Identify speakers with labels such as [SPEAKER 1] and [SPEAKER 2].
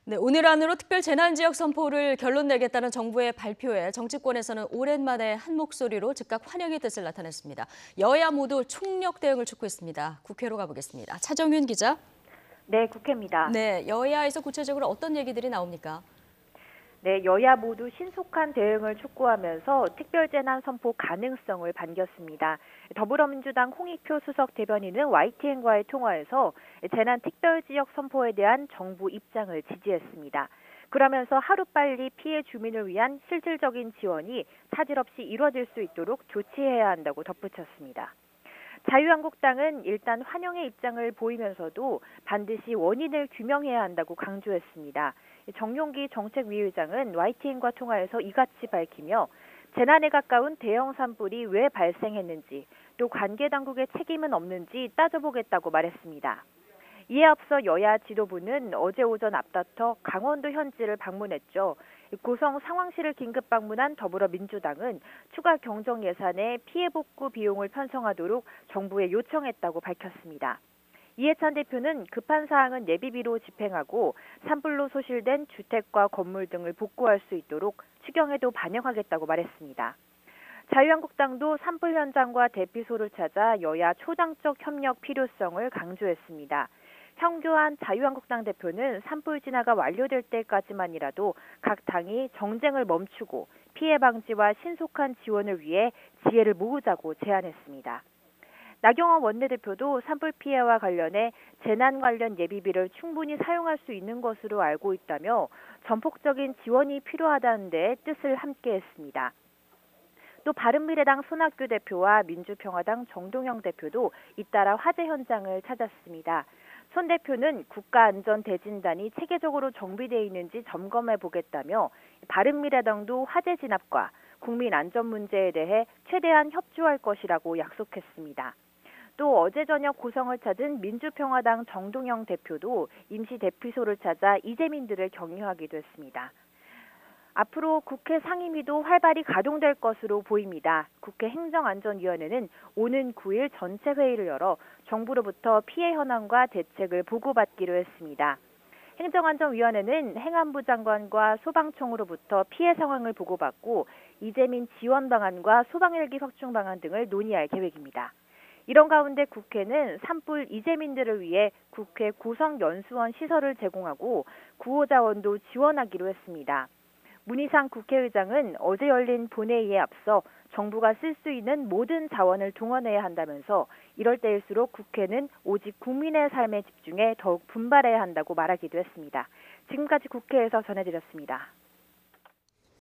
[SPEAKER 1] 네, 오늘 안으로 특별 재난지역 선포를 결론 내겠다는 정부의 발표에 정치권에서는 오랜만에 한 목소리로 즉각 환영의 뜻을 나타냈습니다. 여야 모두 총력 대응을 촉구했습니다. 국회로 가보겠습니다. 차정윤 기자.
[SPEAKER 2] 네, 국회입니다.
[SPEAKER 1] 네, 여야에서 구체적으로 어떤 얘기들이 나옵니까?
[SPEAKER 2] 네, 여야 모두 신속한 대응을 촉구하면서 특별재난 선포 가능성을 반겼습니다. 더불어민주당 홍익표 수석 대변인은 YTN과의 통화에서 재난 특별지역 선포에 대한 정부 입장을 지지했습니다. 그러면서 하루빨리 피해 주민을 위한 실질적인 지원이 차질 없이 이루어질 수 있도록 조치해야 한다고 덧붙였습니다. 자유한국당은 일단 환영의 입장을 보이면서도 반드시 원인을 규명해야 한다고 강조했습니다. 정용기 정책위의장은 YTN과 통화에서 이같이 밝히며 재난에 가까운 대형 산불이 왜 발생했는지 또 관계 당국의 책임은 없는지 따져보겠다고 말했습니다. 이에 앞서 여야 지도부는 어제 오전 앞다퉈 강원도 현지를 방문했죠. 고성 상황실을 긴급 방문한 더불어민주당은 추가 경정 예산에 피해 복구 비용을 편성하도록 정부에 요청했다고 밝혔습니다. 이해찬 대표는 급한 사항은 예비비로 집행하고 산불로 소실된 주택과 건물 등을 복구할 수 있도록 추경에도 반영하겠다고 말했습니다. 자유한국당도 산불 현장과 대피소를 찾아 여야 초당적 협력 필요성을 강조했습니다. 현교안 자유한국당 대표는 산불 진화가 완료될 때까지만이라도 각 당이 정쟁을 멈추고 피해 방지와 신속한 지원을 위해 지혜를 모으자고 제안했습니다. 나경원 원내대표도 산불 피해와 관련해 재난 관련 예비비를 충분히 사용할 수 있는 것으로 알고 있다며 전폭적인 지원이 필요하다는 데 뜻을 함께했습니다. 또 바른미래당 손학규 대표와 민주평화당 정동영 대표도 잇따라 화재 현장을 찾았습니다. 손 대표는 국가안전대진단이 체계적으로 정비되어 있는지 점검해 보겠다며 바른미래당도 화재 진압과 국민 안전 문제에 대해 최대한 협조할 것이라고 약속했습니다. 또 어제 저녁 고성을 찾은 민주평화당 정동영 대표도 임시 대피소를 찾아 이재민들을 격려하기도 했습니다. 앞으로 국회 상임위도 활발히 가동될 것으로 보입니다. 국회 행정안전위원회는 오는 9일 전체 회의를 열어 정부로부터 피해 현황과 대책을 보고받기로 했습니다. 행정안전위원회는 행안부 장관과 소방청으로부터 피해 상황을 보고받고 이재민 지원 방안과 소방헬기 확충 방안 등을 논의할 계획입니다. 이런 가운데 국회는 산불 이재민들을 위해 국회 고성연수원 시설을 제공하고 구호자원도 지원하기로 했습니다. 문희상 국회의장은 어제 열린 본회의에 앞서 정부가 쓸 수 있는 모든 자원을 동원해야 한다면서 이럴 때일수록 국회는 오직 국민의 삶에 집중해 더욱 분발해야 한다고 말하기도 했습니다. 지금까지 국회에서 전해드렸습니다.